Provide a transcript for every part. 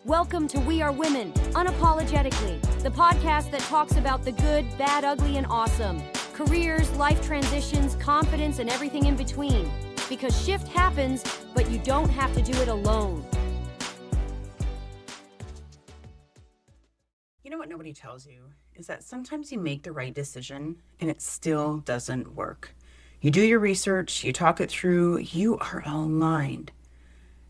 Welcome to We Are Women, Unapologetically, the podcast that talks about the good, bad, ugly, and awesome. Careers, life transitions, confidence, and everything in between. Because shift happens, but you don't have to do it alone. You know what nobody tells you is that sometimes you make the right decision and it still doesn't work. You do your research, you talk it through, you are aligned.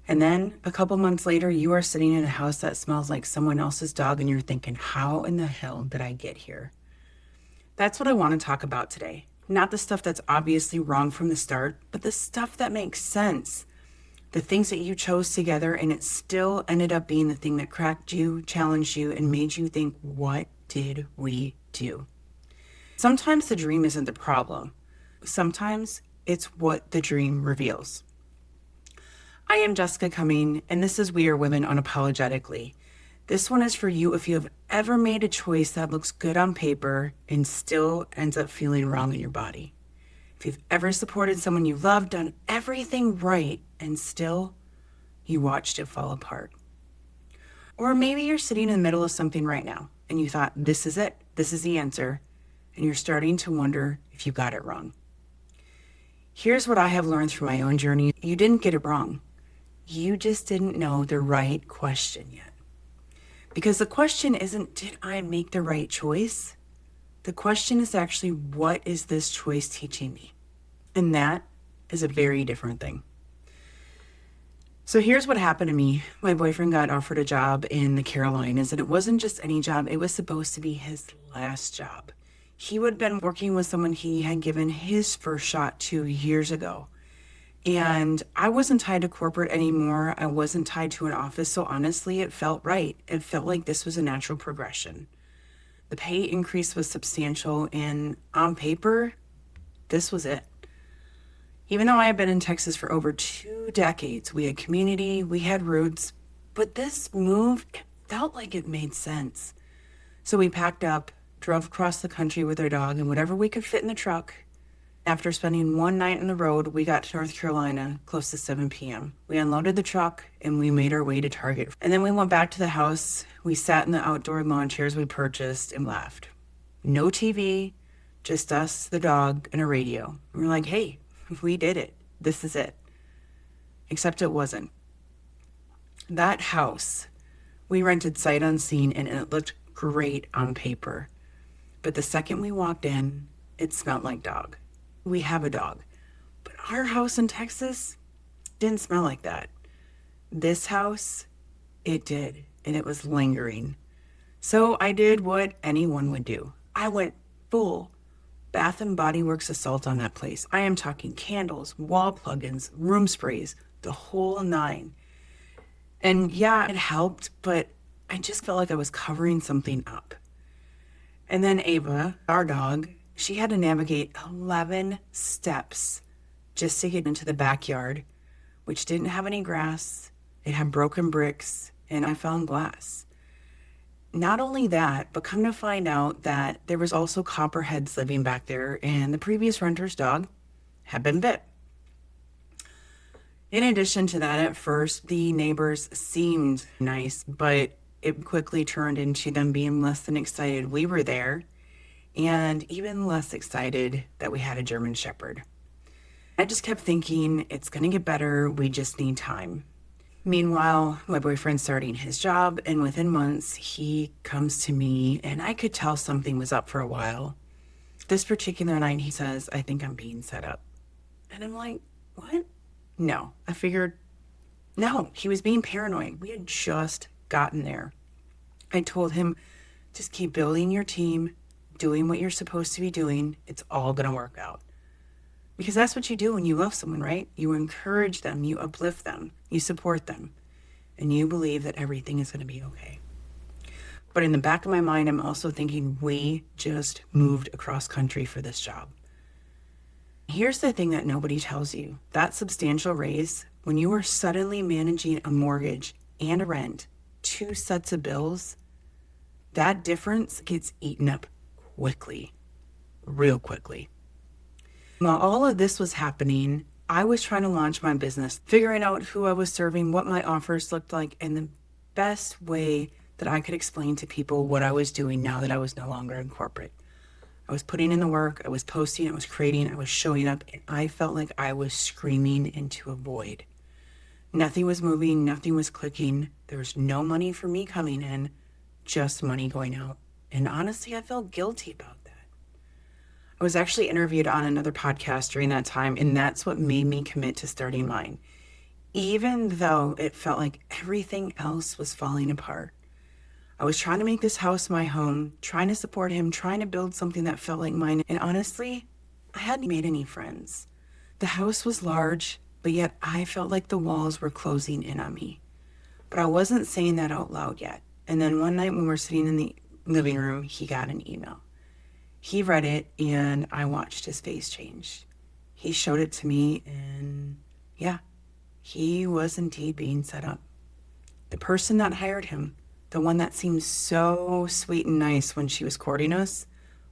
And then a couple months later, you are sitting in a house that smells like someone else's dog and you're thinking, how in the hell did I get here? That's what I want to talk about today. Not the stuff that's obviously wrong from the start, but the stuff that makes sense. The things that you chose together and it still ended up being the thing that cracked you, challenged you, and made you think, what did we do? Sometimes the dream isn't the problem. Sometimes it's what the dream reveals. I am Jessica Cumming, and this is We Are Women Unapologetically. This one is for you if you have ever made a choice that looks good on paper and still ends up feeling wrong in your body. If you've ever supported someone you love, done everything right, and still you watched it fall apart. Or maybe you're sitting in the middle of something right now, and you thought, this is it, this is the answer, and you're starting to wonder if you got it wrong. Here's what I have learned through my own journey. You didn't get it wrong. You just didn't know the right question yet. Because the question isn't, did I make the right choice? The question is actually, what is this choice teaching me? And that is a very different thing. So here's what happened to me. My boyfriend got offered a job in the Carolinas, and it wasn't just any job. It was supposed to be his last job. He would have been working with someone he had given his first shot 2 years ago. And I wasn't tied to corporate anymore. I wasn't tied to an office. So honestly, it felt right. It felt like this was a natural progression. The pay increase was substantial. And on paper, this was it. Even though I had been in Texas for over 2 decades, we had community, we had roots. But this move, it felt like it made sense. So we packed up, drove across the country with our dog and whatever we could fit in the truck. After spending one night on the road, we got to North Carolina close to 7 p.m. We unloaded the truck and we made our way to Target. And then we went back to the house. We sat in the outdoor lawn chairs we purchased and laughed. No TV, just us, the dog, and a radio. We were like, hey, we did it. This is it. Except it wasn't. That house, we rented sight unseen and it looked great on paper. But the second we walked in, it smelled like dog. We have a dog. But our house in Texas didn't smell like that. This house, it did. And it was lingering. So I did what anyone would do. I went full Bath and Body Works assault on that place. I am talking candles, wall plugins, room sprays, the whole nine. And yeah, it helped, but I just felt like I was covering something up. And then Ava, our dog, she had to navigate 11 steps just to get into the backyard, which didn't have any grass. It had broken bricks, and I found glass. Not only that, but come to find out that there was also copperheads living back there, and the previous renter's dog had been bit. In addition to that, at first, the neighbors seemed nice, but it quickly turned into them being less than excited we were there, and even less excited that we had a German Shepherd. I just kept thinking, it's going to get better, we just need time. Meanwhile, my boyfriend's starting his job, and within months, he comes to me, and I could tell something was up for a while. This particular night, he says, I think I'm being set up. And I'm like, what? No, I figured, no, he was being paranoid. We had just gotten there. I told him, just keep building your team, doing what you're supposed to be doing. It's all going to work out. Because that's what you do when you love someone, right? You encourage them, you uplift them, you support them, and you believe that everything is going to be okay. But in the back of my mind, I'm also thinking, we just moved across country for this job. Here's the thing that nobody tells you. That substantial raise, when you are suddenly managing a mortgage and a rent, 2 sets of bills, that difference gets eaten up quickly, real quickly. While all of this was happening, I was trying to launch my business, figuring out who I was serving, what my offers looked like, and the best way that I could explain to people what I was doing now that I was no longer in corporate. I was putting in the work, I was posting, I was creating, I was showing up, and I felt like I was screaming into a void. Nothing was moving, nothing was clicking. There was no money for me coming in, just money going out. And honestly, I felt guilty about that. I was actually interviewed on another podcast during that time, and that's what made me commit to starting mine. Even though it felt like everything else was falling apart. I was trying to make this house my home, trying to support him, trying to build something that felt like mine. And honestly, I hadn't made any friends. The house was large, but yet I felt like the walls were closing in on me. But I wasn't saying that out loud yet. And then one night when we were sitting in the living room, he got an email. He read it and I watched his face change. He showed it to me and yeah, he was indeed being set up. The person that hired him, the one that seemed so sweet and nice when she was courting us,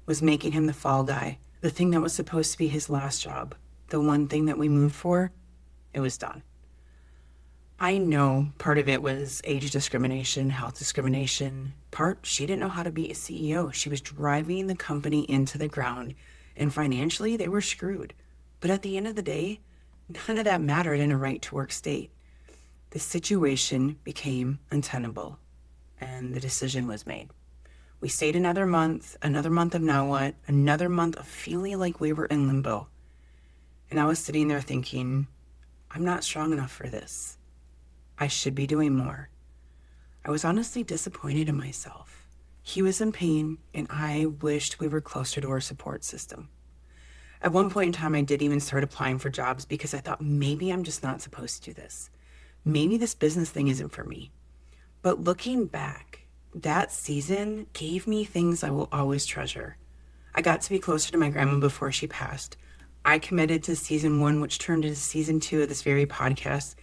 was making him the fall guy. The thing that was supposed to be his last job, the one thing that we moved for, it was done. I know part of it was age discrimination, health discrimination. Part, she didn't know how to be a CEO. She was driving the company into the ground, and financially, they were screwed. But at the end of the day, none of that mattered in a right-to-work state. The situation became untenable, and the decision was made. We stayed another month of now what, another month of feeling like we were in limbo. And I was sitting there thinking, I'm not strong enough for this. I should be doing more. I was honestly disappointed in myself. He was in pain, and I wished we were closer to our support system. At one point in time, I did even start applying for jobs because I thought maybe I'm just not supposed to do this. Maybe this business thing isn't for me. But looking back, that season gave me things I will always treasure. I got to be closer to my grandma before she passed. I committed to season 1, which turned into season 2 of this very podcast,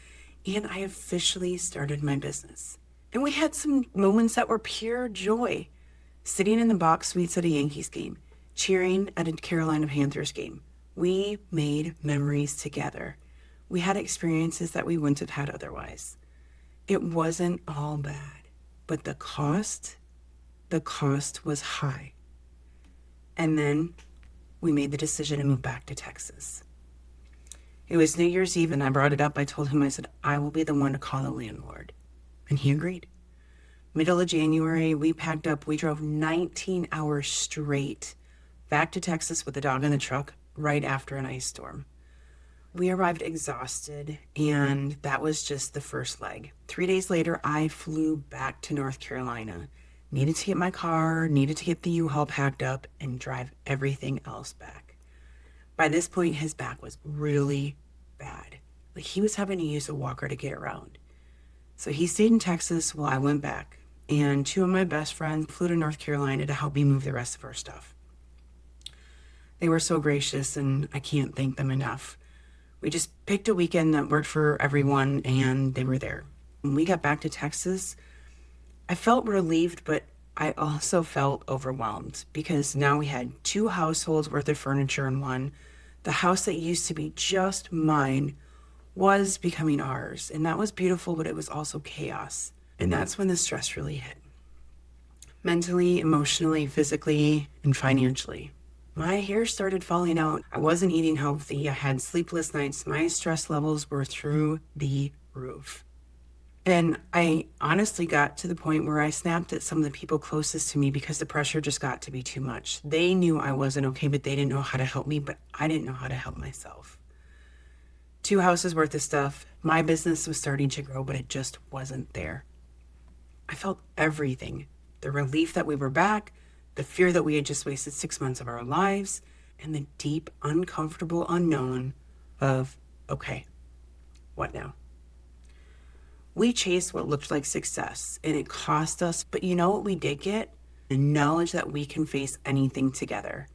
and I officially started my business. And we had some moments that were pure joy. Sitting in the box suites at a Yankees game, cheering at a Carolina Panthers game. We made memories together. We had experiences that we wouldn't have had otherwise. It wasn't all bad, but the cost was high. And then we made the decision to move back to Texas. It was New Year's Eve and I brought it up. I told him, I said, I will be the one to call the landlord. And he agreed. Middle of January, we packed up. We drove 19 hours straight back to Texas with the dog in the truck right after an ice storm. We arrived exhausted, and that was just the first leg. 3 days later, I flew back to North Carolina. Needed to get my car, needed to get the U-Haul packed up, and drive everything else back. By this point, his back was really bad. Like, he was having to use a walker to get around. So he stayed in Texas while I went back, and 2 of my best friends flew to North Carolina to help me move the rest of our stuff. They were so gracious, and I can't thank them enough. We just picked a weekend that worked for everyone, and they were there. When we got back to Texas, I felt relieved, but I also felt overwhelmed because now we had 2 households worth of furniture in one. The house that used to be just mine was becoming ours, and that was beautiful, but it was also chaos. And that's when the stress really hit. Mentally, emotionally, physically, and financially. My hair started falling out. I wasn't eating healthy. I had sleepless nights. My stress levels were through the roof. And I honestly got to the point where I snapped at some of the people closest to me because the pressure just got to be too much. They knew I wasn't okay, but they didn't know how to help me, but I didn't know how to help myself. 2 houses worth of stuff. My business was starting to grow, but it just wasn't there. I felt everything. The relief that we were back, the fear that we had just wasted 6 months of our lives, and the deep, uncomfortable unknown of, okay, what now? We chased what looked like success, and it cost us, but you know what we did get? The knowledge that we can face anything together.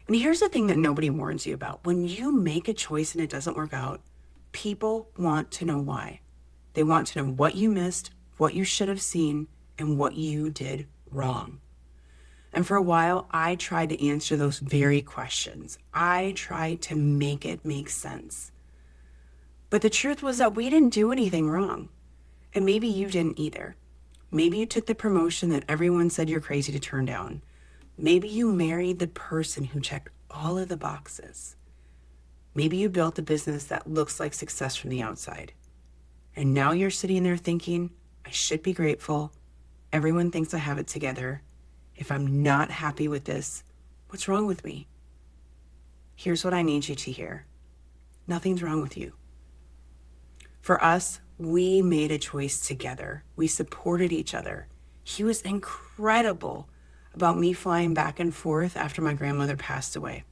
And here's the thing that nobody warns you about. When you make a choice and it doesn't work out, people want to know why. They want to know what you missed, what you should have seen, and what you did wrong. And for a while, I tried to answer those very questions. I tried to make it make sense. But the truth was that we didn't do anything wrong. And maybe you didn't either. Maybe you took the promotion that everyone said you're crazy to turn down. Maybe you married the person who checked all of the boxes. Maybe you built a business that looks like success from the outside. And now you're sitting there thinking, I should be grateful. Everyone thinks I have it together. If I'm not happy with this, what's wrong with me? Here's what I need you to hear. Nothing's wrong with you. For us, we made a choice together. We supported each other. He was incredible about me flying back and forth after my grandmother passed away.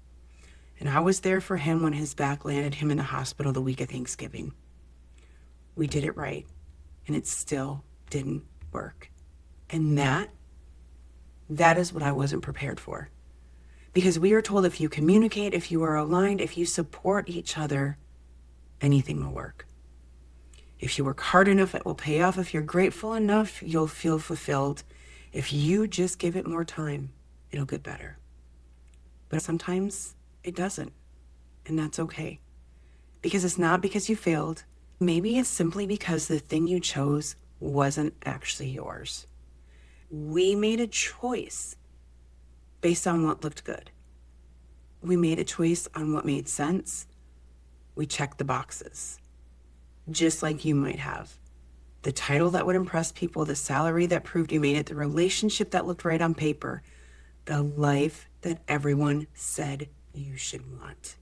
And I was there for him when his back landed him in the hospital the week of Thanksgiving. We did it right, and it still didn't work. And that is what I wasn't prepared for. Because we are told if you communicate, if you are aligned, if you support each other, anything will work. If you work hard enough, it will pay off. If you're grateful enough, you'll feel fulfilled. If you just give it more time, it'll get better. But sometimes it doesn't, and that's okay. Because it's not because you failed. Maybe it's simply because the thing you chose wasn't actually yours. We made a choice based on what looked good. We made a choice on what made sense. We checked the boxes, just like you might have. The title that would impress people, the salary that proved you made it, the relationship that looked right on paper, the life that everyone said you should want.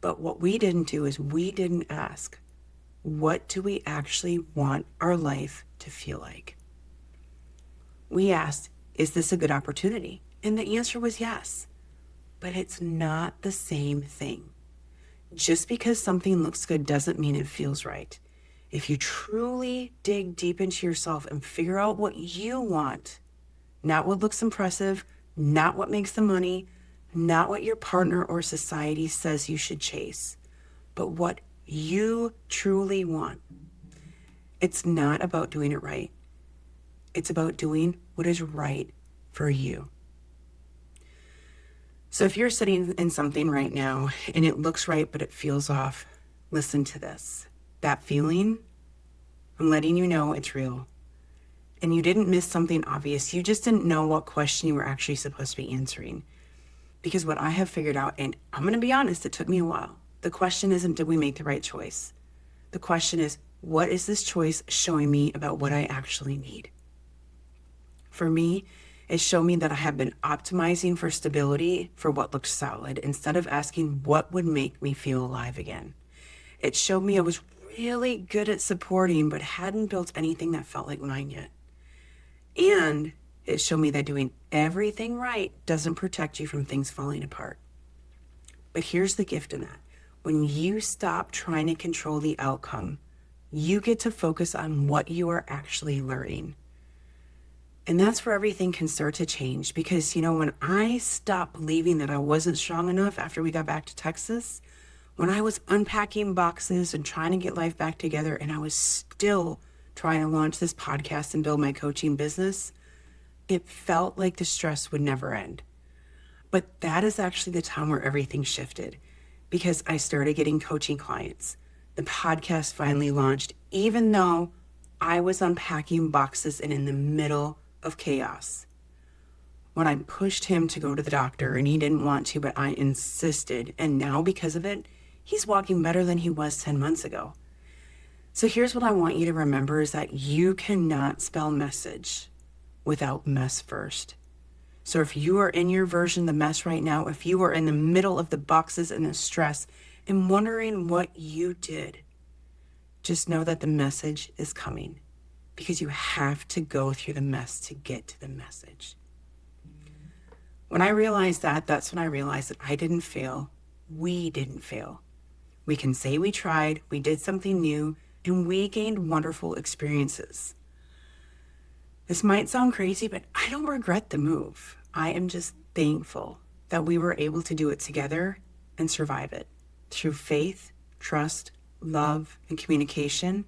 But what we didn't do is we didn't ask, what do we actually want our life to feel like? We asked, is this a good opportunity? And the answer was yes. But it's not the same thing. Just because something looks good doesn't mean it feels right. If you truly dig deep into yourself and figure out what you want, not what looks impressive, not what makes the money, not what your partner or society says you should chase, but what you truly want. It's not about doing it right. It's about doing what is right for you. So if you're sitting in something right now and it looks right, but it feels off, listen to this. That feeling, I'm letting you know it's real. And you didn't miss something obvious. You just didn't know what question you were actually supposed to be answering. Because what I have figured out, and I'm going to be honest, it took me a while. The question isn't, did we make the right choice? The question is, what is this choice showing me about what I actually need? For me, it showed me that I have been optimizing for stability for what looked solid instead of asking what would make me feel alive again. It showed me I was really good at supporting, but hadn't built anything that felt like mine yet. And it showed me that doing everything right doesn't protect you from things falling apart. But here's the gift in that. When you stop trying to control the outcome, you get to focus on what you are actually learning. And that's where everything can start to change. Because, when I stopped believing that I wasn't strong enough after we got back to Texas, when I was unpacking boxes and trying to get life back together, and I was still trying to launch this podcast and build my coaching business, it felt like the stress would never end. But that is actually the time where everything shifted, because I started getting coaching clients. The podcast finally launched, even though I was unpacking boxes and in the middle of chaos. When I pushed him to go to the doctor and he didn't want to, but I insisted. And now because of it, he's walking better than he was 10 months ago. So here's what I want you to remember is that you cannot spell message without mess first. So if you are in your version, the mess right now, if you are in the middle of the boxes and the stress and wondering what you did, just know that the message is coming. Because you have to go through the mess to get to the message. When I realized that, that's when I realized that I didn't fail. We didn't fail. We can say we tried, we did something new, and we gained wonderful experiences. This might sound crazy, but I don't regret the move. I am just thankful that we were able to do it together and survive it through faith, trust, love, and communication.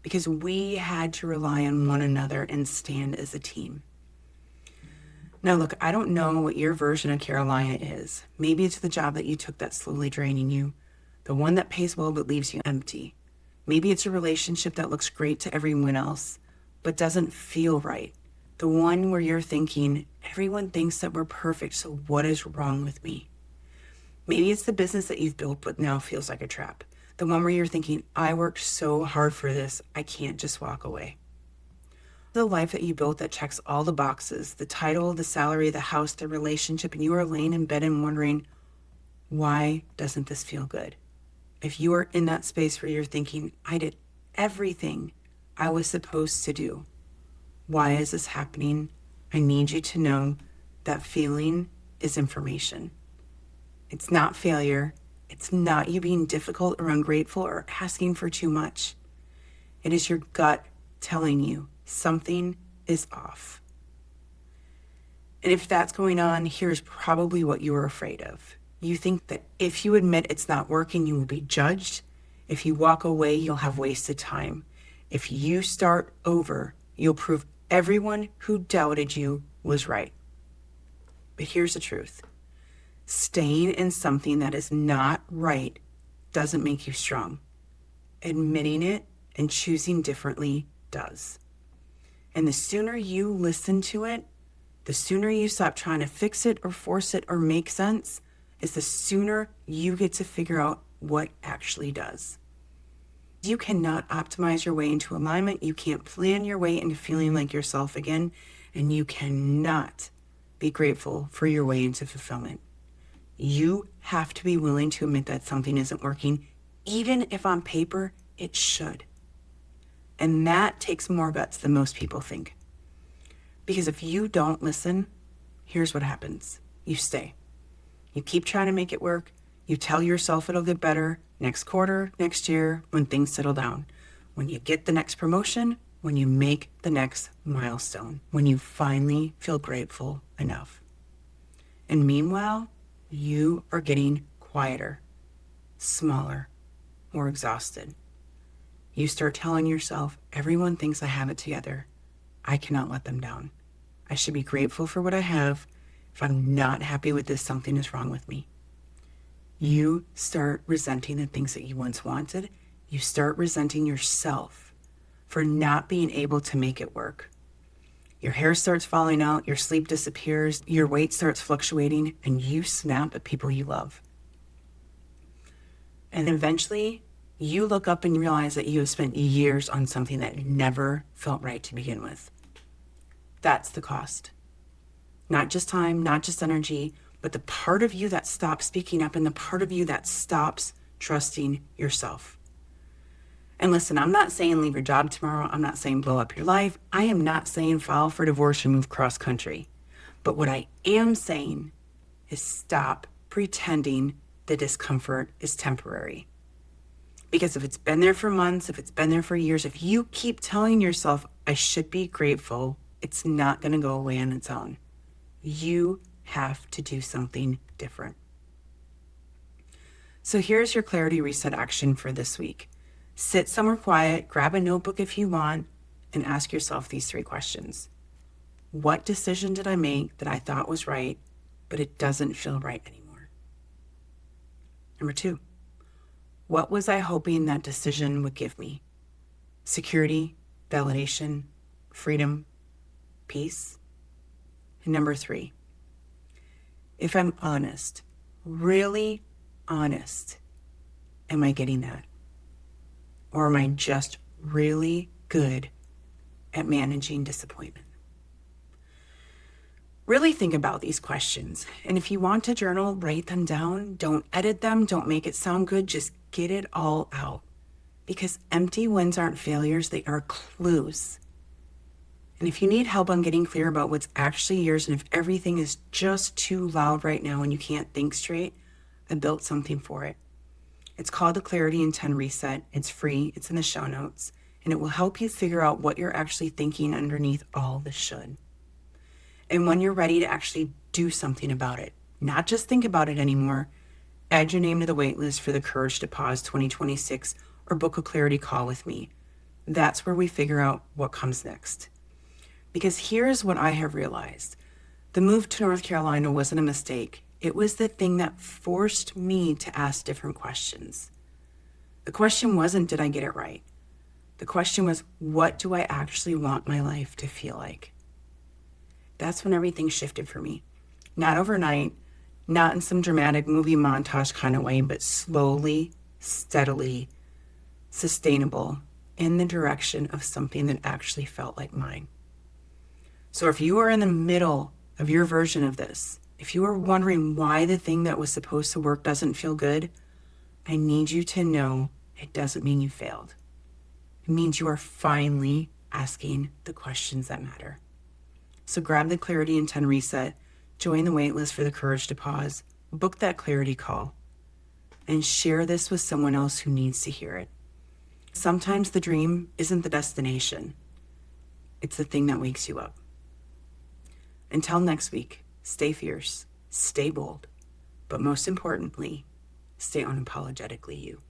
Because we had to rely on one another and stand as a team. Now, look, I don't know what your version of Carolina is. Maybe it's the job that you took that's slowly draining you, the one that pays well but leaves you empty. Maybe it's a relationship that looks great to everyone else, but doesn't feel right. The one where you're thinking, everyone thinks that we're perfect, so what is wrong with me? Maybe it's the business that you've built, but now feels like a trap. The one where you're thinking, I worked so hard for this, I can't just walk away. The life that you built that checks all the boxes, the title, the salary, the house, the relationship, and you are laying in bed and wondering, why doesn't this feel good? If you are in that space where you're thinking, I did everything I was supposed to do, why is this happening? I need you to know that feeling is information. It's not failure. It's not you being difficult or ungrateful or asking for too much. It is your gut telling you something is off. And if that's going on, here's probably what you are afraid of. You think that if you admit it's not working, you will be judged. If you walk away, you'll have wasted time. If you start over, you'll prove everyone who doubted you was right. But here's the truth. Staying in something that is not right doesn't make you strong. Admitting it and choosing differently does. And the sooner you listen to it, the sooner you stop trying to fix it or force it or make sense, is the sooner you get to figure out what actually does. You cannot optimize your way into alignment. You can't plan your way into feeling like yourself again. And you cannot be grateful for your way into fulfillment. You have to be willing to admit that something isn't working, even if on paper it should. And that takes more guts than most people think. Because if you don't listen, here's what happens. You stay. You keep trying to make it work. You tell yourself it'll get better next quarter, next year, when things settle down. When you get the next promotion, when you make the next milestone, when you finally feel grateful enough. And meanwhile, you are getting quieter, smaller, more exhausted. You start telling yourself, everyone thinks I have it together. I cannot let them down. I should be grateful for what I have. If I'm not happy with this, something is wrong with me. You start resenting the things that you once wanted. You start resenting yourself for not being able to make it work. Your hair starts falling out, your sleep disappears, your weight starts fluctuating, and you snap at people you love. And eventually, you look up and realize that you have spent years on something that never felt right to begin with. That's the cost. Not just time, not just energy, but the part of you that stops speaking up and the part of you that stops trusting yourself. And listen, I'm not saying leave your job tomorrow. I'm not saying blow up your life. I am not saying file for divorce or move cross country. But what I am saying is stop pretending the discomfort is temporary. Because if it's been there for months, if it's been there for years, if you keep telling yourself, I should be grateful, it's not going to go away on its own. You have to do something different. So here's your clarity reset action for this week. Sit somewhere quiet, grab a notebook if you want, and ask yourself these 3 questions. What decision did I make that I thought was right, but it doesn't feel right anymore? Number 2, what was I hoping that decision would give me? Security, validation, freedom, peace? And number 3, if I'm honest, really honest, am I getting that? Or am I just really good at managing disappointment? Really think about these questions. And if you want to journal, write them down. Don't edit them. Don't make it sound good. Just get it all out. Because empty wins aren't failures. They are clues. And if you need help on getting clear about what's actually yours, and if everything is just too loud right now and you can't think straight, I built something for it. It's called the Clarity in 10 Reset. It's free. It's in the show notes. And it will help you figure out what you're actually thinking underneath all the should. And when you're ready to actually do something about it, not just think about it anymore, add your name to the wait list for the Courage to Pause 2026 or book a clarity call with me. That's where we figure out what comes next. Because here's what I have realized. The move to North Carolina wasn't a mistake. It was the thing that forced me to ask different questions. The question wasn't, did I get it right? The question was, what do I actually want my life to feel like? That's when everything shifted for me. Not overnight, not in some dramatic movie montage kind of way, but slowly, steadily, sustainable, in the direction of something that actually felt like mine. So if you are in the middle of your version of this, if you are wondering why the thing that was supposed to work doesn't feel good, I need you to know it doesn't mean you failed. It means you are finally asking the questions that matter. So grab the Clarity in 10 reset, join the waitlist for the Courage to Pause, book that clarity call, and share this with someone else who needs to hear it. Sometimes the dream isn't the destination. It's the thing that wakes you up. Until next week, stay fierce, stay bold, but most importantly, stay unapologetically you.